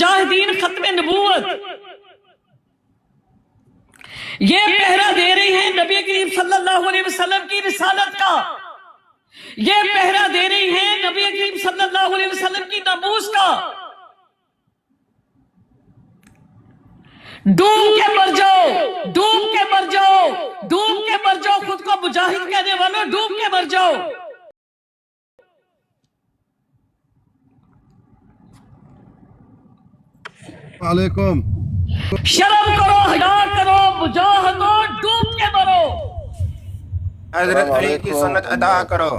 मुजाहिदीन खत्म नबूवत ये पहरा दे रही है नबी करीम सल्लल्लाहु अलैहि वसल्लम की रिसालत का, ये पहरा दे रही है नबी करीम सल्लल्लाहु अलैहि वसल्लम की नमूस का। डूब के मर जाओ, डूब के मर जाओ, डूब के मर जाओ, खुद को मुजाहिद कहने वालों, डूब के मर जाओ। वालेकुम। शर्म करो, हया करो, मुजाहिदो, डूब के मरो। हजरत अली की सुन्नत अदा करो।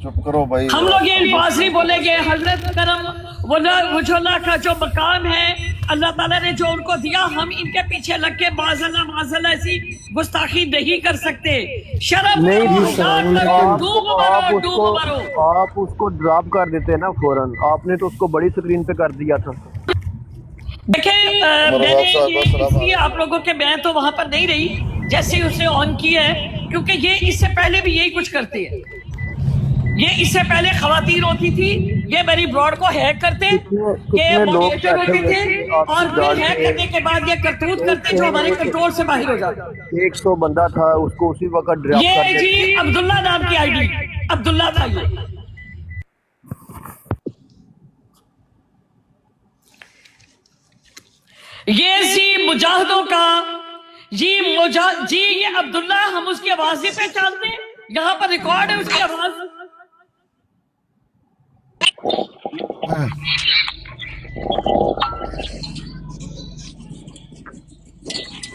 चुप करो भाई। हम लोग ये अल्फाज नहीं बोलेंगे। हजरत करम वजहुल्लाह का जो मकाम है अल्लाह ताला ने जो उनको दिया, हम इनके पीछे लग के माज़अल्लाह ऐसी गुस्ताखी नहीं कर सकते। शर्म करो, डूब मरो, डूब मरो। आप उसको ड्रॉप कर देते ना फौरन, आपने तो उसको बड़ी स्क्रीन पे कर दिया था। देखें, मैंने ये इसलिए आप लोगों के, मैं तो वहां पर नहीं रही जैसे ही उसने ऑन किया है, क्योंकि ये इससे पहले भी यही कुछ करते हैं। ये इससे पहले खवातीन होती थी, ये मेरी ब्रॉड को हैक करते, ये मॉडरेटर होते थे, और फिर हैक करने के बाद ये करतूत करते जो हमारे कंट्रोल से बाहर हो जाते। 100 बंदा था, उसको उसी वक्त ड्रॉप कर ये जी अब्दुल्ला नाम की आईडी, अब्दुल्ला था ये जी मुजाहिदों का जी ये अब्दुल्ला, हम उसकी आवाज ही पहचानते, यहाँ पर रिकॉर्ड है उसकी आवाज।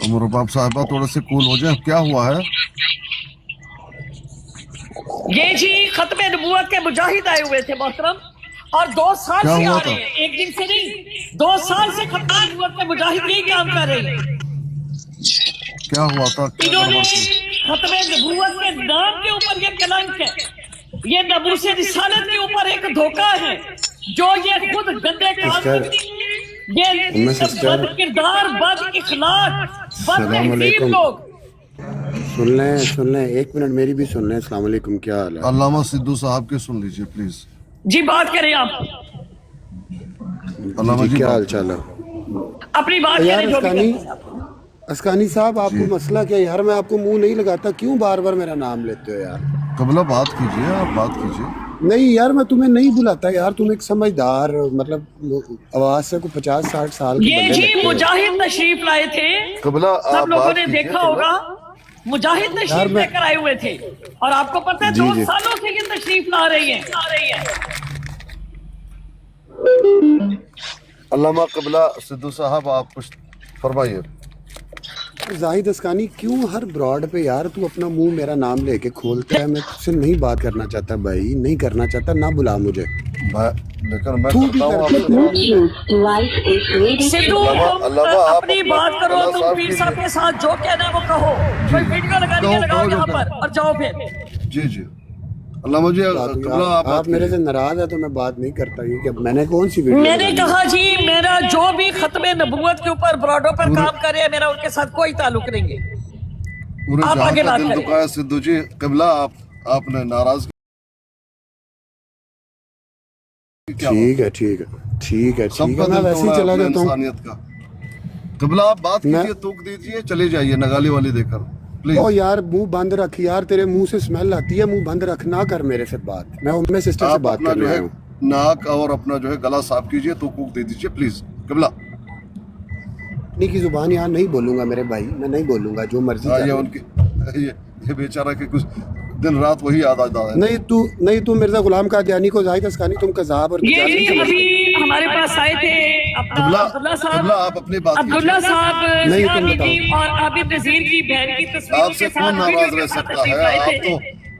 उमर बाप साहबा थोड़ा से कूल हो जाए, क्या हुआ है? ये जी खत्म नबूवत के मुजाहिद आए हुए थे मोहतरम, और 2 साल से आ रहे हैं, एक दिन से नहीं, 2 साल से खत्म नबूवत के मुजाहिद यही काम कर रहे हैं। क्या हुआ था? इन्होंने खत्म नबूवत के नाम के ऊपर ये कलंक है, ये नबूस रिसालत के ऊपर एक धोखा है, जो ये खुद गंदे काम करती है, ये बद किरदार, बद इखलाक, बद तहजीब लोग। सुन लें 1 मिनट मेरी भी सुन लें। अस्सलाम वालेकुम, क्या हाल है? अल्लामा सिद्धू साहब के सुन लीजिए प्लीज। जी बात करें आप। अल्लामा जी क्या हाल चाल है? अपनी बात यार करें। अस्कानी साहब, आपको मसला क्या है यार? मैं आपको मुंह नहीं लगाता, क्यों बार बार मेरा नाम लेते हो यार? कबला बात कीजिए, आप बात कीजिए। नहीं यार, मैं तुम्हें नहीं बुलाता यार, तुम एक समझदार, मतलब आवाज से को 50-60 साल के ये बंदे जी लगते हो। मुजाहिद तशरीफ लाए थे, कबला सब लोगों ने देखा होगा, मुजाहिद तशरीफ लेकर आए हुए थे, और आपको पता है 2 सालों से ये तशरीफ ला रही है। अल्लामा कबला सिद्धू साहब, आप कुछ फरमाइए। जाहिद अस्कानी, क्यों हर ब्रॉड पे यार तू अपना मुंह मेरा नाम लेके खोलता है? मैं तुझसे नहीं बात करना चाहता भाई, नहीं करना चाहता, ना बुला मुझे। लेकिन मैं तू भी सिद्धू, अपनी बात करो, तुम पीर साहब के साथ जो कहना वो कहो, कोई वीडियो लगाओ यहाँ पर और जाओ फिर। जी अल्लामा जी, कबला आप मेरे से नाराज है तो मैं बात नहीं करता। ये क्या, मैंने कौन सी वीडियो? मैंने कहा जी, मेरा जो भी खत्म नबूवत के ऊपर ब्रॉडों पर काम करे, मेरा उनके साथ कोई ताल्लुक नहीं है। पूरे आप आगे जहां का बात दिल करें। दुखाया सिद्धू जी। कबला आपने नाराज ठीक है, सबका मैं दिल वैसे ही तोड़ा चला अपने जाता हूँ। इंसानियत का। कबला आप बात कीजिए, तूक दीजिए, चले जाइए नगाली वाली देकर प्लीज। ओ यार, मुंह बंद रख यार, तेरे मुंह से स्मेल आती है, मुंह बंद रख, ना कर मेरे से बात। मैं उम्मे सिस्टर से बात कर रहा हूँ। नाक और अपना जो है गला साफ कीजिए, तो कूक दे दीजिए प्लीज। कबला अपनी की जुबान यहाँ नहीं बोलूंगा मेरे भाई, मैं नहीं बोलूंगा, जो मर्जी कर ये ले। उनकी ये बेचारा के कुछ दिन रात वही याद आता है। नहीं तू मिर्जा गुलाम कादियानी को, जाहिद अस्कानी तुम कज़ाब और ये नहीं समझते। अभी हमारे पास आए थे अब्दुल्ला साहब, कबला आप अपनी बात अब्दुल्ला साहब नहीं, तुम सियानी बताओ। की और आबिद नज़ीर की बहन की तस्वीर आपसे कौन नाराज रह सकता है? आप तो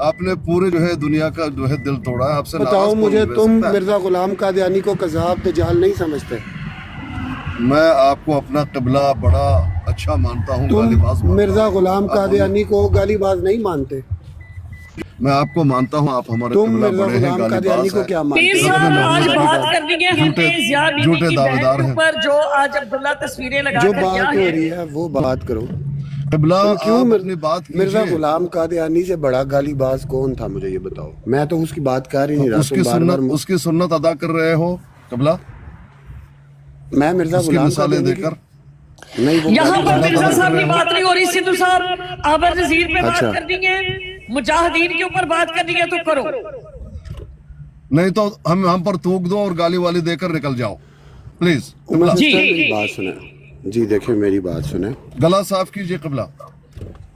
आपने पूरे जो है दुनिया का जो है दिल तोड़ा है। आपसे बताओ नाराज मुझे, कौन रह तुम सकता है? मिर्जा गुलाम कादियानी को कज़ाब दजाल नहीं समझते? मैं आपको अपना कबला बड़ा अच्छा मानता हूँ, तुम गालिबाज मानता मिर्जा हूँ। गुलाम आप कादियानी को गालीबाज नहीं मानते? मैं आपको मानता हूँ, आप हमारे तुम कबला मिर्जा बड़े हैं, गुलाम कादियानी गालिबाज को हैं। क्या पीर मानते साहब, हो? आज बात करनी है हमें ज़िया बीबी झूठे की दावेदार बहन के हैं। ऊपर, जो आज अब्दुल्ला तस्वीरें लगा जो कर बात क्या हो है। रही है वो बात करो। कबला तुम क्यों आप अपनी बात मिर्जा कीजिए। गुलाम कादियानी से बड़ा गालीबाज कौन था, मुझे ये बताओ। मैं तो उसकी बात कर ही नहीं रहा, तुम बार बार उसकी सुन्नत अदा कर रहे हो कबला। मैं मिर्जा उसकी गुलाम मिसालें कादियानी देकर नहीं वो यहाँ पर गाली मिर्जा गलौज साहब की बात नहीं हो रही, सिद्धू साहब आबर नजीर पे बात अच्छा। करनी है, मुजाहिदीन के ऊपर बात करनी है तो करो। नहीं तो हम पर थूक दो और गाली वाली देकर निकल जाओ प्लीज। उमर जी, सिस्टर जी, मेरी जी। बात सुने जी, देखिए मेरी बात सुने गला साफ कीजिए किबला।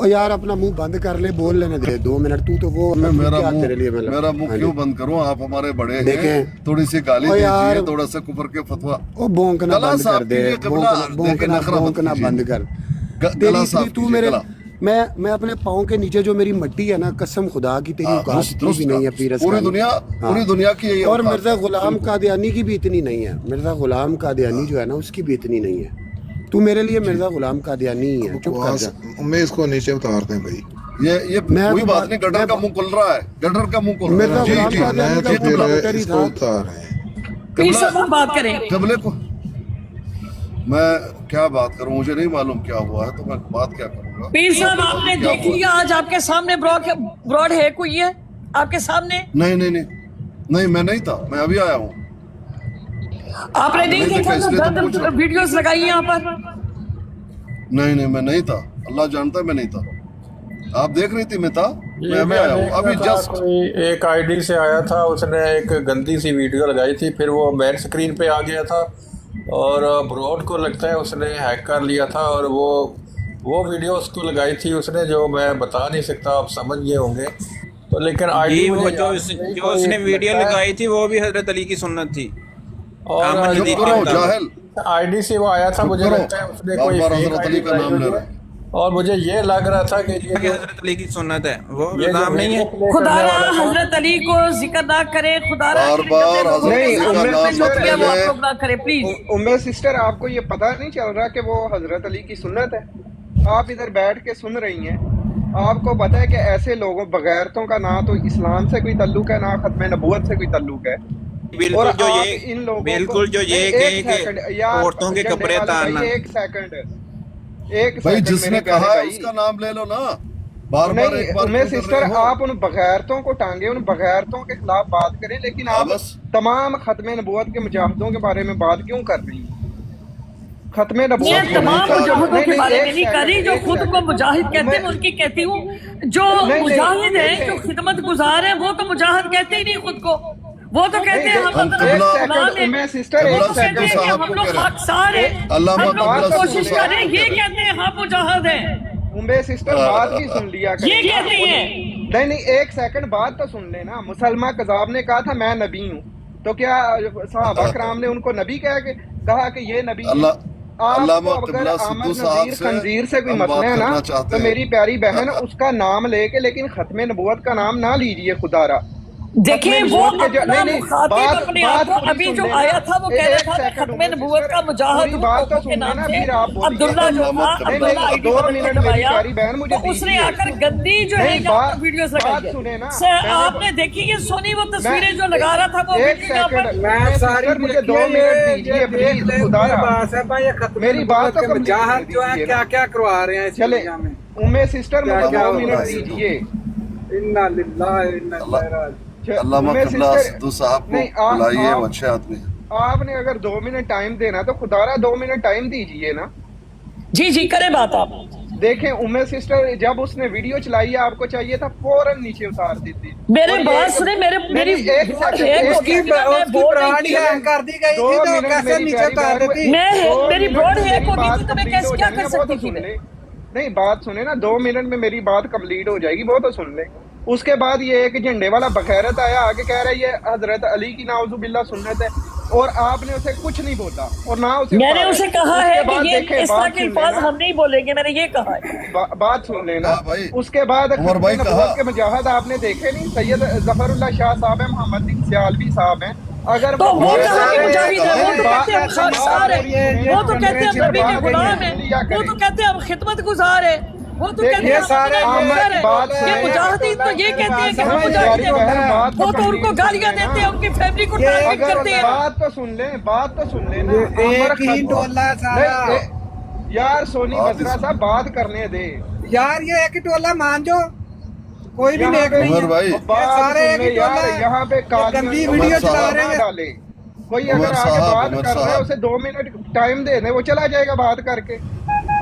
और यार अपना मुंह बंद कर ले, बोल लेने दे 2 मिनट। तू तो वो मैं मेरा क्या मुंह तेरे लिए मतलब मेरा मुंह हाँ क्यों जी। बंद करूं? आप हमारे बड़े हैं, देखें। थोड़ी सी गाली ओ यार। दीजिए, थोड़ा सा कुफर के फतवा। ओ भौंकना गला बंद साफ कर दे, कीजिए किबला, देखें नखरा मत भौंकना कीजिए। बंद कर। गला साफ तू कीजिए, मेरे गला। मैं अपने पाँव के नीचे जो मेरी मट्टी है ना, कसम खुदा की तेरी औकात दुरुस्त, इतनी भी नहीं है पीरस पूरी खानी। दुनिया हाँ। पूरी दुनिया की यही और औकात मिर्जा है। गुलाम कादियानी की भी इतनी नहीं है। मिर्जा गुलाम कादियानी जो है ना, उसकी भी इतनी नहीं है। तू मेरे लिए मिर्जा गुलाम कादियानी ही है। चुप कर जा। मैं इसको नीचे उतारते हैं भाई। ये मैं कोई तो बात नहीं, गटर का मुंह खुल रहा है, गटर का मुंह खुल मिर्जा रहा है। जी गुलाम जी कादियानी मैं का तो पूरा फिर बेटर ही इसको था। उतार रहे हैं। प्लीज सब बात करें। कबले को मैं क्या बात करूं? मुझे नहीं मालूम क्या हुआ है, तो मैं बात क्या करूंगा? पीर साहब आपने क्या देख हुआ? लिया आज आपके सामने ब्रॉड है कोई है आपके सामने? नहीं मैं नहीं था, मैं अभी आया हूँ। आपने नहीं नहीं देखा, देखा इसलिए तो पूछ रहा हूं। वीडियोस लगाई यहाँ पर? नहीं मैं नहीं था, अल्लाह जानता है मैं नहीं था। आप देख रही थी मैं था, मैं अभी आया हूँ अभी जस्ट। कोई एक आईडी से आया था, उसने एक गंदी सी वीडियो लगाई थी, फिर वो मेन स्क्रीन पे आ गया था और ब्रॉड को लगता है उसने हैक कर लिया था और वो वीडियो उसको लगाई थी उसने, जो मैं बता नहीं सकता, आप समझ गए होंगे। तो लेकिन आईडी वो जो उसने वीडियो लगाई थी वो भी हजरत अली की सुन्नत थी। और चुप करो जाहिल, आईडी से वो आया था, चुप मुझे करो। लगता है उसने बार कोई बार फेक हजरत अली का आईडी नाम ले बनाई रहे हुई हैं। है। और मुझे ये लग रहा था कि ये जो हजरत अली की सुन्नत है, वो ये नाम नहीं है। खुदारा हजरत अली को जिक्र ना करे, खुदारा बार हजरत नहीं, अली का उम्र नाम सिस्टर मत है, वो आप लीजिए। लोग ना करे प्लीज। उम्मे सिस्टर, आपको ये पता नहीं चल रहा कि वो हजरत अली की सुन्नत है? आप इधर बैठ के सुन रही हैं, आपको पता है कि ऐसे लोगों बगैरतों का ना तो इस्लाम से कोई ताल्लुक है, ना खत्म नबूवत से कोई ताल्लुक है। बिल्कुल और जो आप ये इन लोगों बिल्कुल को जो ये नहीं, कहे एक कि सेकंड यार, औरतों के झंडे कपड़े वाले भाई, उतारना। एक सेकंड भाई जिसने मेरे प्यारे कहा है भाई। उसका नाम ले लो ना, बार बार नहीं एक बार उम्मे क्यों कर सिस्टर, रहे हो? आप उन बगैरतों को टांगे, उन बगैरतों के खिलाफ बात करें, लेकिन हाँ, आप बस। तमाम खत्म नबूवत के मुजाहिदों के बारे में बात क्यों कर रही हैं? खत्म नबूवत मैं तमाम नहीं, मुजाहिदों के नहीं, बारे एक में नहीं कर सेकंड, रही, जो एक खुद को सेकंड। मुजाहिद कहते हैं मैं- मैं उनकी कहती हूँ। जो नहीं, मुजाहिद है, नहीं, जो खिदमत गुजार है, वो तो मुजाहिद कहते ही नहीं खुद को। वो तो कहते हैं हम हम अदरक कबला- फलां एक हैं। सेकंड, सिस्टर, वो एक तो कहते सेकंड हैं कि साहब हम को लोग कह रहे हैं। खाकसार हैं, अल्लामा हम लोग कबला कोशिश साहब करें, को ये कह रहे हैं। कहते हैं हम मुजाहिद हैं, उम्मे सिस्टर बात भी सुन लिया करें। ये कहते हैं। नहीं, एक सेकंड बात तो सुन लेना। मुसलमान कज़ाब ने कहा था मैं नबी हूँ, तो क्या सहाबा कराम ने उनको नबी कहा कि ये नबी है? अल्लामा आपको अगर क़िबला आमर सिद्धू साहब नज़ीर से खंजीर से कोई हम मसला बात है ना, करना चाहते तो हैं। मेरी प्यारी बहन उसका नाम लेके, लेकिन खत्म नबूवत का नाम ना लीजिए खुदारा। देखिए वो खत्म नबूवत के अपना नहीं, मुखातिब बात- अपने बात आप को पूरी अभी सुन जो लेना। आया था वो कह एक रहा था मैं सेकंड, खत्म उम्मे नबूवत सिस्टर, का मुजाहिद पूरी बात तो के सुन नाम लेना, से फिर आप बोलिए। अब्दुल्ला जो था, नहीं, अब्दुल्ला नहीं, आईडी 2 पर मिनट दबाया, मेरी प्यारी बहन मुझे तो उसने दीजिए। आकर गंदी जो है नहीं, यहाँ बात- पर वीडियोस बात लगाई सुने ना, है। सर मैंने- आपने देखी ये सोनी वो तस्वीरें जो लगा रहा था वो एक वीडियो यहाँ पर। सेकंड, मैं सारी मुझे 2 मिनट दीजिए प्लीज खुदारा। मेरी बात तो मुजाहिद जो है क्या क्या करवा रहे हैं इस चले दुनिया में। उम्मे सिस्टर मुझे क्या 2 हो मिनट रहा है? दीजिए। इन्ना लिल्लाह व इन्ना इलैहि राजिऊन। अल्लामा उम्मे क़िबला सिस्टर- सिद्धू साहब को नहीं, बुलाइए, आप- वो अच्छे आदमी हैं। आपने अगर 2 मिनट टाइम देना तो खुदारा 2 मिनट टाइम दीजिए ना। जी जी करे बात आप। देखें उम्मे सिस्टर, जब उसने वीडियो चलाई है, आपको चाहिए था फौरन नीचे उतार देती। मेरे और ये- बात सुने, मेरी एक सेकंड, है, उसकी ब्रांड हैंग कर दी गई थी, तो कैसे नीचे उतार देती? मेरी ब्रॉड है को नहीं तो मैं कैसे क्या कर सकती थी? नहीं, बात सुने ना, 2 मिनट में मेरी बात कंप्लीट हो जाएगी, वो तो सुन ले। उसके बाद ये एक झंडे वाला बखैरत आया, आगे कह रहा है ये हजरत अली की नाउजुबिल्लाह सुन्नत है, और आपने उसे कुछ नहीं बोला और ना उसे मैंने उसे कहा है उसके बाद कि ये देखें, इस तरह बात के सुन अल्फाज लेना। हम नहीं बोलेंगे, मैंने ये कहा है। बात सुन लेना। हाँ भाई, उसके बाद उमर भाई खत्म कहा। नबूवत के मुजाहिद आपने देखे नहीं, सैयद जफरुल्लाह शाह साहब है, मोहम्मद बिन सियालवी साहब हैं। अगर तो वो हमारे कहा कि सारे- मुजाहिद है, वो तो बात- कहते हैं हम खाकसार है, वो तो कहते हैं हम नबी के गुलाम है, वो तो कहते हैं हम खिदमत गुजार है, वो तो कहते हैं हम सारे अपने अंदर है। बात ये सुने। मुजाहिदीन तो ये कहते हैं कि हम समझ मुजाहिद रही बहन, हैं, बात वो तो कंप्लीट उनको गालियां सुन लेना। देते हैं, उनकी फैमिली को टारगेट अगर करते हैं। बात तो सुन ले, बात तो सुन लेना। एक ही टोला सारा। नहीं, यार सोनी बसरा साहब बात करने दे यार ये एक ही टोला मान जो, कोई भी यहाँ नेक पे- नहीं उमर भाई, है। बात सारे सुन एक ले ही यार, टोला है। यहाँ पे ये गंदी कादियानी वीडियो चला ना रहे हैं। डाले। کوئی اگر آگے بات کر رہا ہے اسے 2 منٹ ٹائم دے دیں، وہ چلا جائے گا بات کر کے.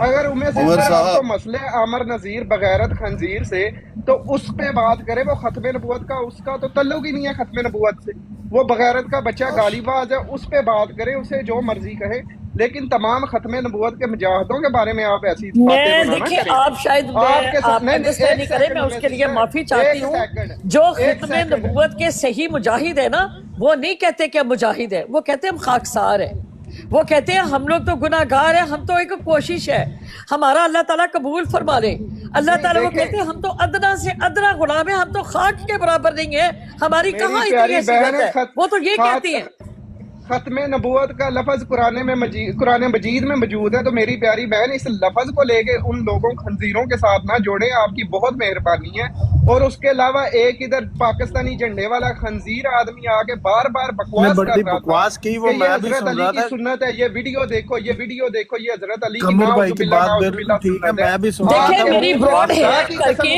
اگر تو مسئلے عامر نذیر بغیرت خنزیر سے تو اس پہ بات کرے. وہ ختم نبوت کا اس کا تو تعلق ہی نہیں ہے ختم نبوت سے. وہ بغیرت کا بچہ گالی باز ہے، اس پہ بات کرے، اسے جو مرضی کہے. لیکن تمام ختم نبوت کے مجاہدوں کے بارے میں آپ ایسی باتیں بنانا دیکھیں آپ شاید نہیں کریں، میں اس کے لیے معافی چاہتی ہوں. جو ختم نبوت کے صحیح مجاہد ہے نا، وہ نہیں کہتے کہ ہم مجاہد ہیں، وہ کہتے ہیں ہم خاکسار ہیں. وہ کہتے ہیں ہم لوگ تو گناہ گار ہیں، ہم تو ایک کوشش ہے ہمارا اللہ تعالیٰ قبول فرما لے. اللہ تعالیٰ وہ کہتے ہیں ہم تو ادنا سے ادنا غلام ہیں، ہم تو خاک کے برابر نہیں ہیں، ہماری کہاں اتنی حیثیت ہے. وہ تو یہ کہتی ہیں. ختم نبوت کا لفظ قرآن مجید میں موجود ہے. تو میری پیاری بہن اس لفظ کو لے کے ان لوگوں خنزیروں کے ساتھ نہ جوڑیں، آپ کی بہت مہربانی ہے. اور اس کے علاوہ ایک ادھر پاکستانی جھنڈے والا خنزیر آدمی آ کے بار بار بکواس کر رہا تھا کہ یہ حضرت علی کی سنت ہے، یہ ویڈیو دیکھو، یہ ویڈیو دیکھو، یہ حضرت علی کی نعوذ باللہ سنت ہے. دیکھیں میری براڈ ہیڈ کر کے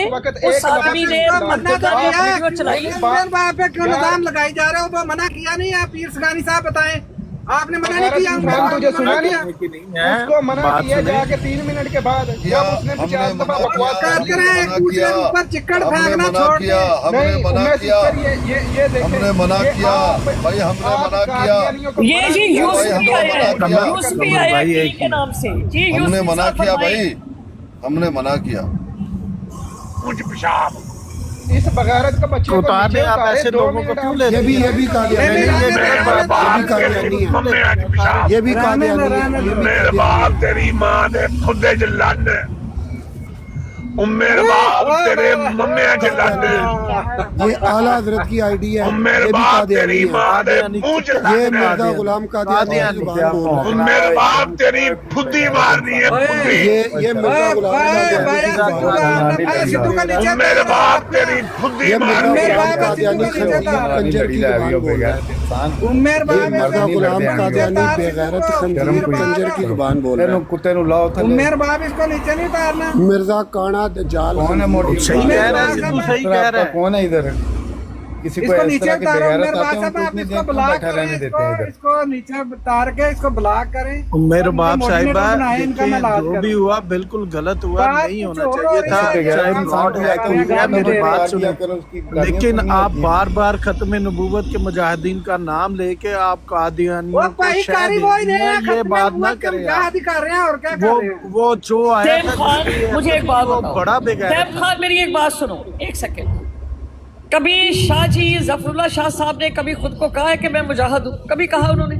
اس آدمی نے ویڈیو چلائی. باپ پہ کیوں نظام لگائی جا رہے ہو؟ وہ منع کیا نہیں ہے پیر سگانی صاحب، بتائیں آپ نے منع نہیں کیا. تجھے سنا نہیں اس کو منع کیا جا کے 3 منٹ کے بعد جب اس نے 50 دفعہ بکواس کر رہے ہیں دوسرے اوپر چکڑ پھینکنا چھوڑ دیا. نہیں یہ دیکھیں ہم نے منع کیا بھائی، ہم نے منع کیا. یہ جی یوسفی آیا ہے، یوسفی آیا ہے کے نام سے. جی ہم نے منع کیا بھائی، ہم نے منع کیا. مجھ پیشاب اس بغیرت کا بچے کو نیچے اتارے 2 منٹ. یہ بھی قادیانی ہے، یہ بھی قادیانی ہے. میرے باپ تیری ماں دے خدے جلان نے، میرے باپ تیرے ممی جلان نے، یہ اعلیٰ حضرت کی آئی ڈی ہے. میرے باپ تیری ماں دے منہ جلان یہ مرزا غلام قادیانی زبان بول رہا ہے. میرے باپ تیری پھدی مارنی ہے، یہ مرزا غلام میرے باپ تیری پھدی مارنی ہے. قادیانی کنجر کی زبان بول رہا ہے. مرزا غلام قادیانی بے غیرت خنزیر کنجر کی زبان بول رہا ہے. عمر باپ اس کو نیچے نہیں اتارنا. مرزا کانا دجال صحیح کہہ رہا ہے، کون ہے ادھر؟ کسی کو اس طرح کے بغیرت آتے ہیں تو اتنی دیر کیوں بیٹھا رہنے دیتے ہیں ادھر؟ اس کو نیچے اتار کے اس کو بلاک کریں. میرے باپ صاحبہ جو بھی ہوا بالکل غلط ہوا، نہیں ہونا چاہیے تھا. میری بات سنیں، لیکن آپ بار بار ختم نبوت کے مجاہدین کا نام لے کے آپ قادیانیوں کو شہ دیں، یہ بات نہ کریں. وہ جو آیا مجھے ایک بات وہ بڑا بغیر. طیب خان میری ایک بات سنو، ایک سیکنڈ. کبھی شاہ جی ظفر اللہ شاہ صاحب نے کبھی خود کو کہا ہے کہ میں مجاہد ہوں؟ کبھی کہا انہوں نے؟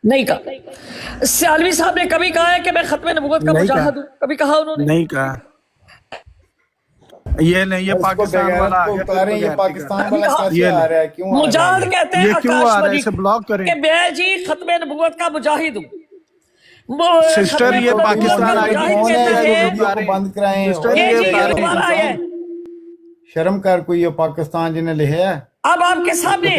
نہیں کہا. سیالوی صاحب نے کبھی کہا ہے کہ میں ختم نبوت کا مجاہد ہوں؟ کبھی کہا انہوں نے؟ نہیں کہا. یہ نہیں، یہ پاکستان والا یہ پاکستان والا کیسے آ رہا ہے؟ کیوں مجاہد کہتے ہیں آکاش ملک بلاک کریں کہ میں جی ختم نبوت کا مجاہد ہوں. سسٹر یہ پاکستان بند کرائیں، شرم کر کوئی یہ پاکستان جنہیں لکھا ہے. اب آپ کے سامنے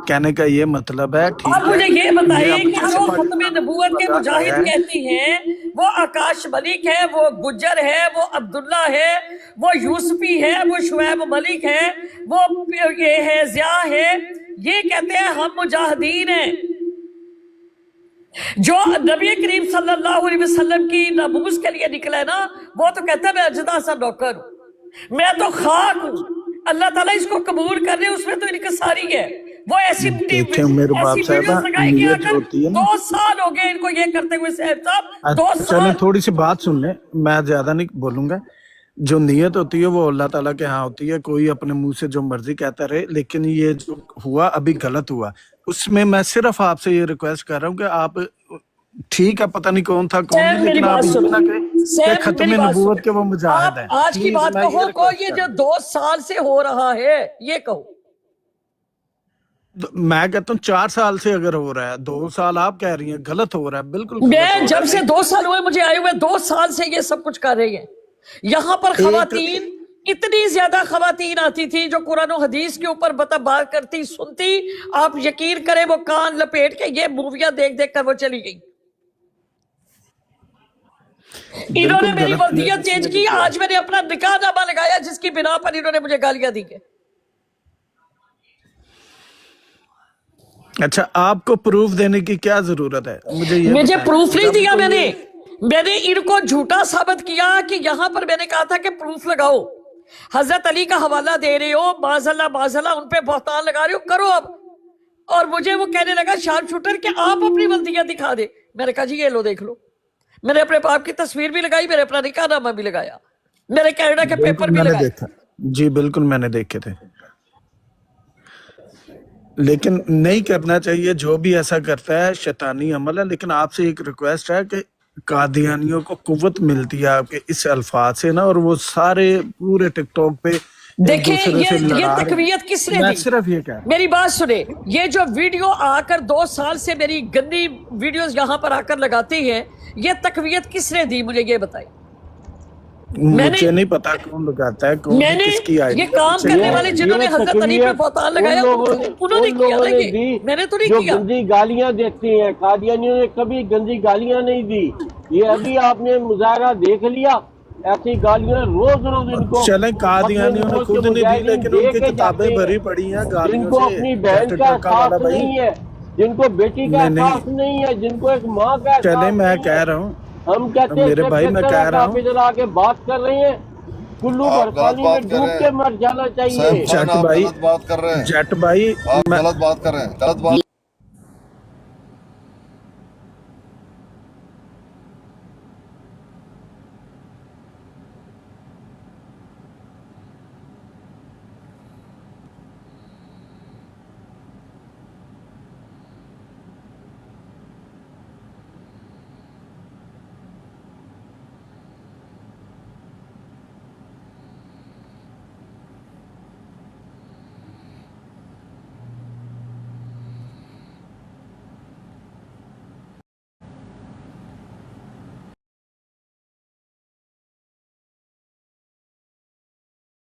کہنے کا یہ مطلب ہے. اب مجھے یہ بتائیے کہ جو ختم نبوت کے مجاہد کہتی ہیں وہ آکاش ملک ہے، وہ گجر ہے، وہ عبداللہ ہے، وہ یوسفی ہے، وہ شعیب ملک ہے، وہ یہ ہے ضیاء ہے، یہ کہتے ہیں ہم مجاہدین ہیں. جو نبی کریم صلی اللہ علیہ وسلم کی ناموس کے لیے نکلا ہے نا، وہ تو کہتا ہے میں اجدا سا نوکر ہوں، میں تو خاک ہوں. اللہ تعالیٰ اس کو قبول کر رہے، اس میں تو انکساری ہے. وہ ایسی ویڈیوز لگائیں گے. 2 سال ہو گئے ان کو یہ کرتے ہوئے. صاحب 2 سال. چلیں تھوڑی سی بات سن لیں، میں زیادہ نہیں بولوں گا. جو نیت ہوتی ہے وہ اللہ تعالیٰ کے ہاں ہوتی ہے. کوئی اپنے منہ سے جو مرضی کہتا رہے، لیکن یہ جو ہوا ابھی غلط ہوا. اس میں صرف آپ سے یہ ریکویسٹ کر رہا ہوں کہ آپ ٹھیک ہے، پتہ نہیں کون تھا کون نہیں، لیکن آپ یہ نہ کہیں کہ ختم نبوت کے وہ مجاہد ہیں. آج کی بات کہو، یہ جو 2 سال سے ہو رہا ہے یہ کہو. میں کہتا ہوں 4 سال سے اگر ہو رہا ہے، 2 سال آپ کہہ رہی ہیں غلط ہو رہا ہے. بالکل میں جب سے 2 سال ہوئے مجھے آئے ہوئے، 2 سال سے یہ سب کچھ کر رہی ہیں. یہاں پر خواتین، اتنی زیادہ خواتین آتی تھی جو قرآن و حدیث کے اوپر بات کرتی، سنتی. آپ یقین کریں وہ کان لپیٹ کے یہ موویاں دیکھ دیکھ کر وہ چلی گئی. इन्होंने मेरी वल्दियत चेंज की, आज मैंने अपना निकाहनामा लगाया जिसकी बिना पर इन्होंने मुझे गालियां दी है। अच्छा, आपको प्रूफ देने की क्या जरूरत है? मुझे मुझे प्रूफ नहीं दिया मैंने इनको झूठा साबित किया कि यहाँ पर मैंने कहा था कि प्रूफ लगाओ, हजरत अली का हवाला दे रहे हो, माजल्ला उन पे बहतान लगा रहे हो, करो अब। और मुझे वो कहने लगा शार्प शूटर कि आप अपनी वल्दियत दिखा दे। मैंने कहा जी ये लो देख लो। मैंने अपने बाप की तस्वीर भी लगाई, मैंने अपना निकाहनामा भी लगाया, मेरे कनाडा के पेपर भी लगाए। जी बिल्कुल मैंने देखे थे, लेकिन नहीं करना चाहिए। जो भी ऐसा करता है शैतानी अमल है। लेकिन आपसे एक रिक्वेस्ट है कि कादियानियों को कुव्वत मिलती है आपके इस अल्फाज से ना, और वो सारे पूरे टिकटॉक पे देखिए ये तकवीयत किसने दी? सिर्फ ये क्या, मेरी बात सुने, ये जो वीडियो आकर 2 साल से मेरी गंदी वीडियोस यहाँ पर आकर लगाती हैं, ये तकवीयत किसने दी मुझे ये बताइए। मुझे नहीं पता कौन लगाता है, कौन किसकी आईडी। ये काम करने वाले जिन्होंने हजरत अली पे बहतान लगाया उन्होंने किया ना, ये मैंने तो नहीं किया। गंदी गालियां देती हैं, कादियानियों ने कभी गंदी गालियां नहीं दी। ये अभी आपने मुजाहरा देख लिया, ऐसी गालियां रोज इनको। चले कादियानियों ने खुद नहीं दी, लेकिन उनकी किताबें भरी पड़ी हैं गालियों जिनको से। अपनी बहन का एहसास नहीं है, जिनको बेटी का एहसास नहीं है, जिनको एक माँ का। चले मैं कह रहा हूँ, हम कहते हैं मेरे भाई मैं कह रहा हूँ, इधर आके बात कर रहे हैं, कुल्लू भर पानी में डूब के मर जाना चाहिए। जट भाई बात कर रहे हैं, जट भाई आप गलत बात कर रहे हैं, गलत बात